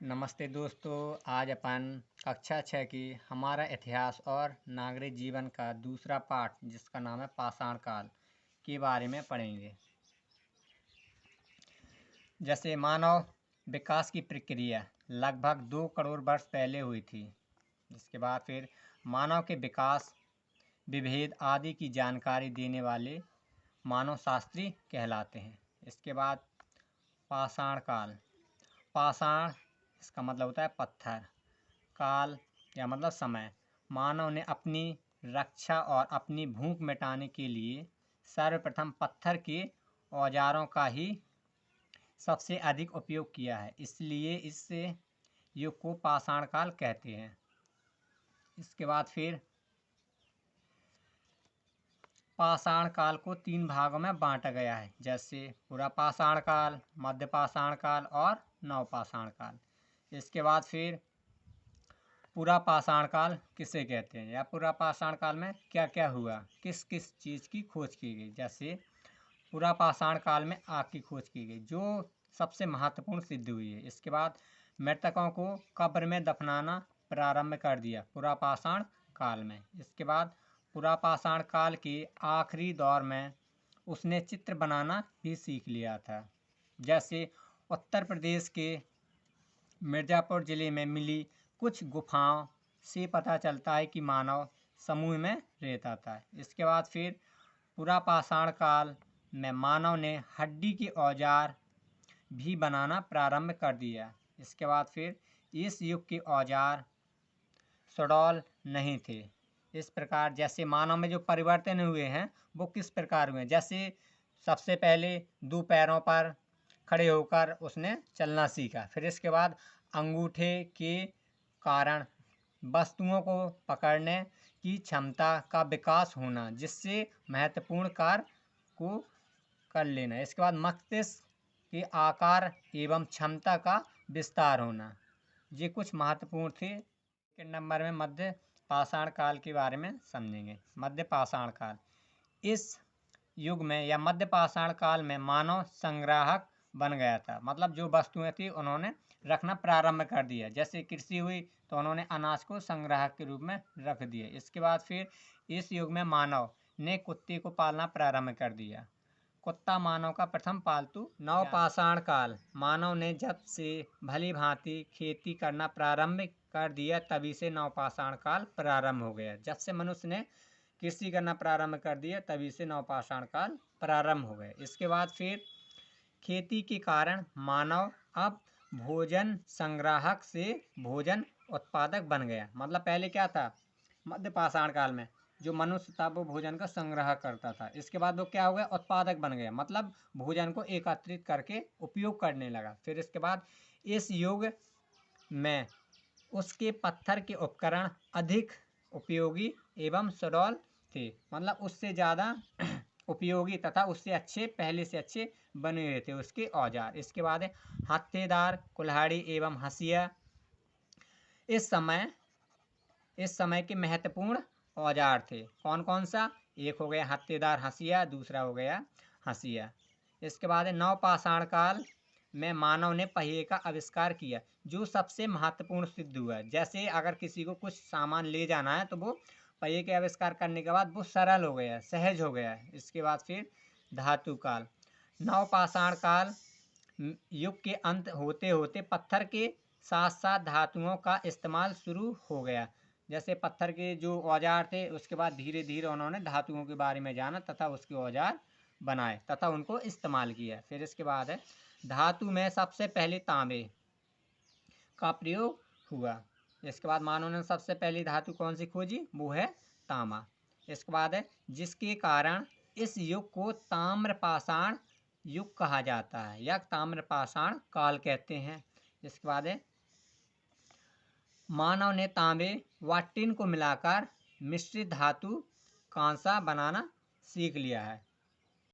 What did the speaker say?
नमस्ते दोस्तों। आज अपन कक्षा 6 की हमारा इतिहास और नागरिक जीवन का दूसरा पाठ जिसका नाम है पाषाण काल के बारे में पढ़ेंगे। जैसे मानव विकास की प्रक्रिया लगभग 2 करोड़ वर्ष पहले हुई थी। इसके बाद फिर मानव के विकास विभेद आदि की जानकारी देने वाले मानव शास्त्री कहलाते हैं। इसके बाद पाषाण काल। पाषाण इसका मतलब होता है पत्थर। काल या मतलब समय। मानव ने अपनी रक्षा और अपनी भूख मिटाने के लिए सर्वप्रथम पत्थर के औजारों का ही सबसे अधिक उपयोग किया है, इसलिए इस युग को पाषाण काल कहते हैं। इसके बाद फिर पाषाण काल को 3 भागों में बांटा गया है, जैसे पूरा पाषाण काल, मध्य पाषाण काल और नवपाषाण काल। इसके बाद फिर पूरा पाषाण काल किसे कहते हैं या पूरा पाषाण काल में क्या क्या हुआ, किस किस चीज़ की खोज की गई। जैसे पूरा पाषाण काल में आग की खोज की गई जो सबसे महत्वपूर्ण सिद्ध हुई है। इसके बाद मृतकों को कब्र में दफनाना प्रारंभ कर दिया पूरा पाषाण काल में। इसके बाद पूरा पाषाण काल के आखिरी दौर में उसने चित्र बनाना भी सीख लिया था। जैसे उत्तर प्रदेश के मिर्ज़ापुर ज़िले में मिली कुछ गुफाओं से पता चलता है कि मानव समूह में रहता था। इसके बाद फिर पूरा पाषाण काल में मानव ने हड्डी के औजार भी बनाना प्रारंभ कर दिया। इसके बाद फिर इस युग के औजार सुडौल नहीं थे। इस प्रकार जैसे मानव में जो परिवर्तन हुए हैं वो किस प्रकार हुए हैं। जैसे सबसे पहले 2 पैरों पर खड़े होकर उसने चलना सीखा। फिर इसके बाद अंगूठे के कारण वस्तुओं को पकड़ने की क्षमता का विकास होना, जिससे महत्वपूर्ण कार्य को कर लेना। इसके बाद मस्तिष्क के आकार एवं क्षमता का विस्तार होना। ये कुछ महत्वपूर्ण थे। सेकंड नंबर में मध्य पाषाण काल के बारे में समझेंगे। मध्य पाषाण काल। इस युग में या मध्य पाषाण काल में मानव संग्राहक बन गया था, मतलब जो वस्तुएं थी उन्होंने रखना प्रारंभ कर दिया। जैसे कृषि हुई तो उन्होंने अनाज को संग्राहक के रूप में रख दिया। इसके बाद फिर इस युग में मानव ने कुत्ते को पालना प्रारंभ कर दिया। कुत्ता मानव का प्रथम पालतू। नवपाषाण काल। मानव ने जब से भली भांति खेती करना प्रारंभ कर दिया तभी से नवपाषाण काल प्रारंभ हो गया। जब से मनुष्य ने कृषि करना प्रारंभ कर दिया तभी से नवपाषाण काल प्रारंभ हो गया। इसके बाद फिर खेती के कारण मानव अब भोजन संग्राहक से भोजन उत्पादक बन गया। मतलब पहले क्या था, मध्य पाषाण काल में जो मनुष्य था वो भोजन का संग्रह करता था। इसके बाद वो क्या हो गया, उत्पादक बन गया, मतलब भोजन को एकत्रित करके उपयोग करने लगा। फिर इसके बाद इस युग में उसके पत्थर के उपकरण अधिक उपयोगी एवं सुडौल थे, मतलब उससे ज़्यादा उपयोगी तथा उससे अच्छे, पहले से अच्छे बने हुए थे उसके औजार। इसके बाद है हत्थेदार, कुल्हाड़ी एवं हंसिया। इस समय के महत्वपूर्ण औजार थे। कौन कौन सा, एक हो गया हत्थेदार हंसिया, दूसरा हो गया हंसिया। इसके बाद है नवपाषाण काल में मानव ने पहिए का आविष्कार किया जो सबसे महत्वपूर्ण सिद्ध हुआ। जैसे अगर किसी को कुछ सामान ले जाना है तो वो पहिए के आविष्कार करने के बाद वो सरल हो गया, सहज हो गया। इसके बाद फिर धातु काल। नवपाषाण काल युग के अंत होते होते पत्थर के साथ साथ धातुओं का इस्तेमाल शुरू हो गया। जैसे पत्थर के जो औजार थे उसके बाद धीरे धीरे उन्होंने धातुओं के बारे में जाना तथा उसके औजार बनाए तथा उनको इस्तेमाल किया। फिर इसके बाद है धातु में सबसे पहले तांबे का प्रयोग हुआ। इसके बाद मानव ने सबसे पहली धातु कौन सी खोजी, वो है तांबा। इसके बाद है जिसके कारण इस युग को ताम्रपाषाण युग कहा जाता है या ताम्रपाषाण काल कहते हैं। इसके बाद है मानव ने तांबे व टिन को मिलाकर मिश्रित धातु कांसा बनाना सीख लिया है।